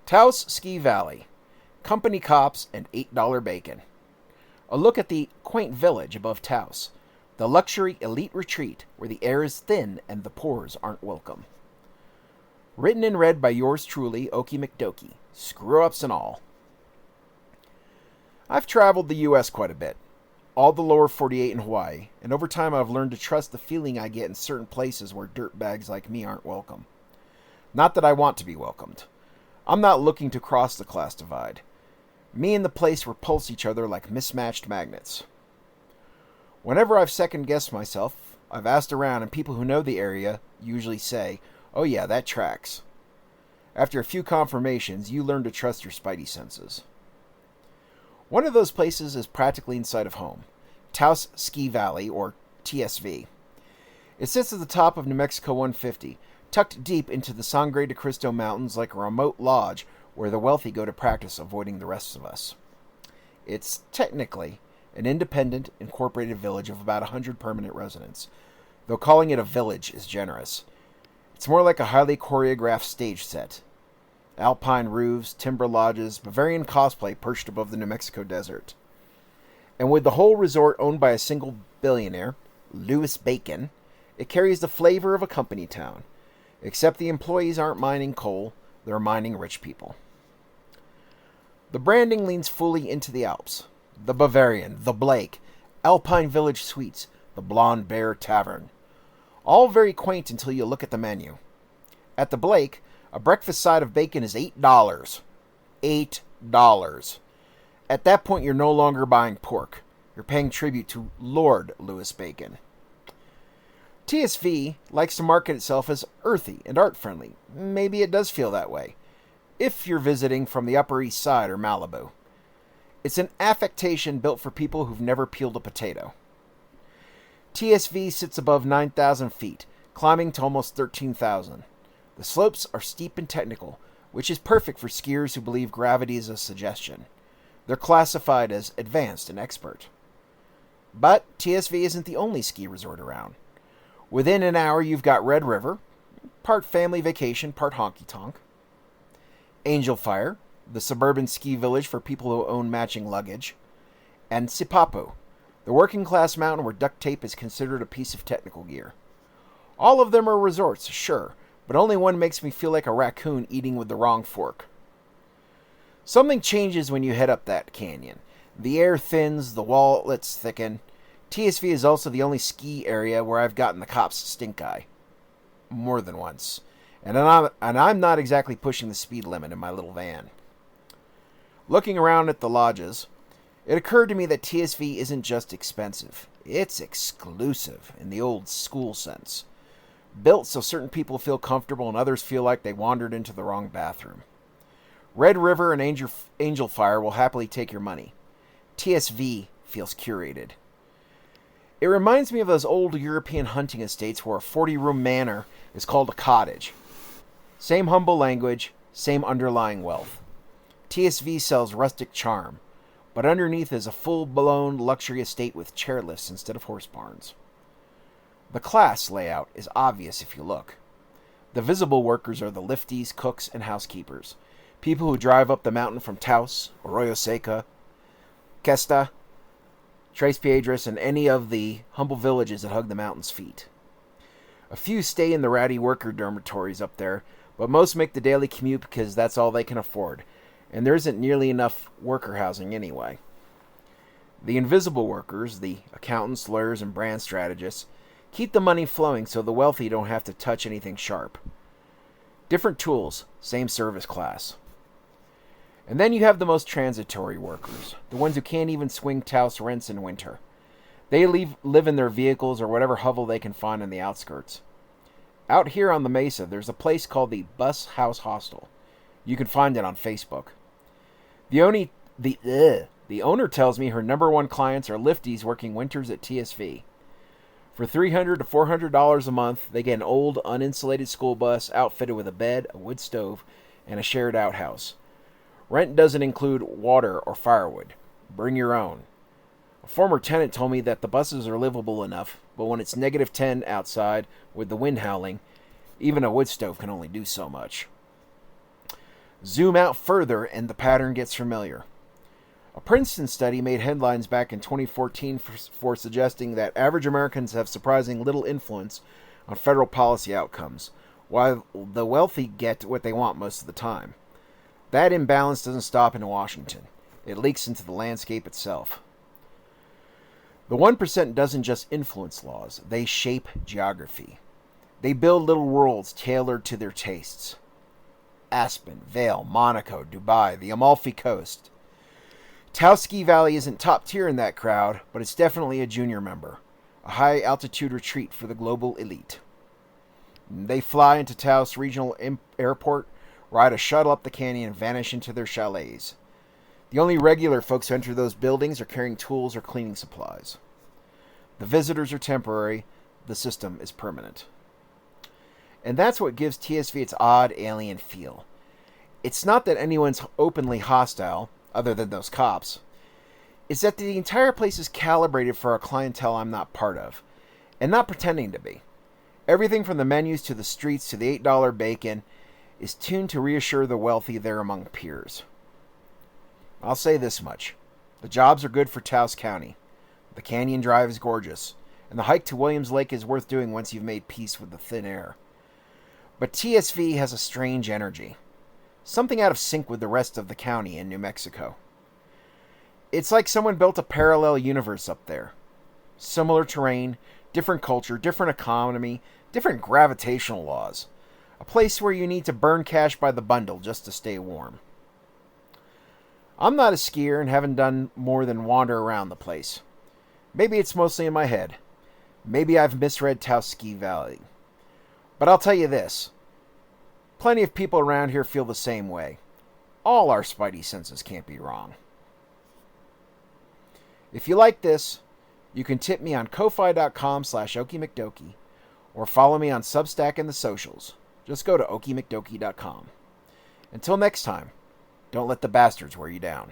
Taos Ski Valley, company cops and $8 bacon. A look at the quaint village above Taos, the luxury elite retreat where the air is thin and the pores aren't welcome. Written and read by yours truly, Oakie McDoakie, screw-ups and all. I've traveled the U.S. quite a bit, all the lower 48 in Hawaii, and over time I've learned to trust the feeling I get in certain places where dirtbags like me aren't welcome. Not that I want to be welcomed. I'm not looking to cross the class divide. Me and the place repulse each other like mismatched magnets. Whenever I've second-guessed myself, I've asked around, and people who know the area usually say, "Oh yeah, that tracks." After a few confirmations, you learn to trust your spidey senses. One of those places is practically inside of home, Taos Ski Valley, or TSV. It sits at the top of New Mexico 150, tucked deep into the Sangre de Cristo Mountains like a remote lodge where the wealthy go to practice avoiding the rest of us. It's technically an independent, incorporated village of about 100 permanent residents, though calling it a village is generous. It's more like a highly choreographed stage set. Alpine roofs, timber lodges, Bavarian cosplay perched above the New Mexico desert. And with the whole resort owned by a single billionaire, Louis Bacon, it carries the flavor of a company town. Except the employees aren't mining coal, they're mining rich people. The branding leans fully into the Alps. The Bavarian, the Blake, Alpine Village Suites, the Blonde Bear Tavern. All very quaint until you look at the menu. At the Blake, a breakfast side of bacon is $8. $8. At that point, you're no longer buying pork. You're paying tribute to Lord Louis Bacon. TSV likes to market itself as earthy and art-friendly. Maybe it does feel that way, if you're visiting from the Upper East Side or Malibu. It's an affectation built for people who've never peeled a potato. TSV sits above 9,000 feet, climbing to almost 13,000. The slopes are steep and technical, which is perfect for skiers who believe gravity is a suggestion. They're classified as advanced and expert. But TSV isn't the only ski resort around. Within an hour, you've got Red River, part family vacation, part honky-tonk. Angel Fire, the suburban ski village for people who own matching luggage. And Sipapu, the working-class mountain where duct tape is considered a piece of technical gear. All of them are resorts, sure, but only one makes me feel like a raccoon eating with the wrong fork. Something changes when you head up that canyon. The air thins, the wallets thicken. TSV is also the only ski area where I've gotten the cops stink eye. More than once. And I'm not exactly pushing the speed limit in my little van. Looking around at the lodges, it occurred to me that TSV isn't just expensive. It's exclusive in the old school sense. Built so certain people feel comfortable and others feel like they wandered into the wrong bathroom. Red River and Angel Fire will happily take your money. TSV feels curated. It reminds me of those old European hunting estates where a 40-room manor is called a cottage. Same humble language, same underlying wealth. TSV sells rustic charm, but underneath is a full-blown luxury estate with chairlifts instead of horse barns. The class layout is obvious if you look. The visible workers are the lifties, cooks, and housekeepers. People who drive up the mountain from Taos, Arroyo Seco, Questa, Tres Piedras, and any of the humble villages that hug the mountain's feet. A few stay in the ratty worker dormitories up there, but most make the daily commute because that's all they can afford, and there isn't nearly enough worker housing anyway. The invisible workers, the accountants, lawyers, and brand strategists, keep the money flowing so the wealthy don't have to touch anything sharp. Different tools, same service class. And then you have the most transitory workers, the ones who can't even swing Taos rents in winter. They live in their vehicles or whatever hovel they can find on the outskirts. Out here on the mesa, there's a place called the Bus House Hostel. You can find it on Facebook. The owner tells me her number one clients are lifties working winters at TSV. For $300 to $400 a month, they get an old, uninsulated school bus outfitted with a bed, a wood stove, and a shared outhouse. Rent doesn't include water or firewood. Bring your own. A former tenant told me that the buses are livable enough, but when it's -10 outside with the wind howling, even a wood stove can only do so much. Zoom out further and the pattern gets familiar. A Princeton study made headlines back in 2014 for suggesting that average Americans have surprising little influence on federal policy outcomes, while the wealthy get what they want most of the time. That imbalance doesn't stop in Washington. It leaks into the landscape itself. The 1% doesn't just influence laws, they shape geography. They build little worlds tailored to their tastes. Aspen, Vail, Monaco, Dubai, the Amalfi Coast. Taos Ski Valley isn't top tier in that crowd, but it's definitely a junior member. A high-altitude retreat for the global elite. They fly into Taos Regional Airport, ride a shuttle up the canyon, and vanish into their chalets. The only regular folks who enter those buildings are carrying tools or cleaning supplies. The visitors are temporary. The system is permanent. And that's what gives TSV its odd alien feel. It's not that anyone's openly hostile, other than those cops. It's that the entire place is calibrated for a clientele I'm not part of, and not pretending to be. Everything from the menus to the streets to the $8 bacon is tuned to reassure the wealthy they're among peers. I'll say this much. The jobs are good for Taos County. The canyon drive is gorgeous, and the hike to Williams Lake is worth doing once you've made peace with the thin air. But TSV has a strange energy. Something out of sync with the rest of the county in New Mexico. It's like someone built a parallel universe up there. Similar terrain, different culture, different economy, different gravitational laws. A place where you need to burn cash by the bundle just to stay warm. I'm not a skier and haven't done more than wander around the place. Maybe it's mostly in my head. Maybe I've misread Taos Ski Valley. But I'll tell you this. Plenty of people around here feel the same way. All our spidey senses can't be wrong. If you like this, you can tip me on ko-fi.com/Oakie McDoakie or follow me on Substack and the socials. Just go to oakiemcdoakie.com. Until next time, don't let the bastards wear you down.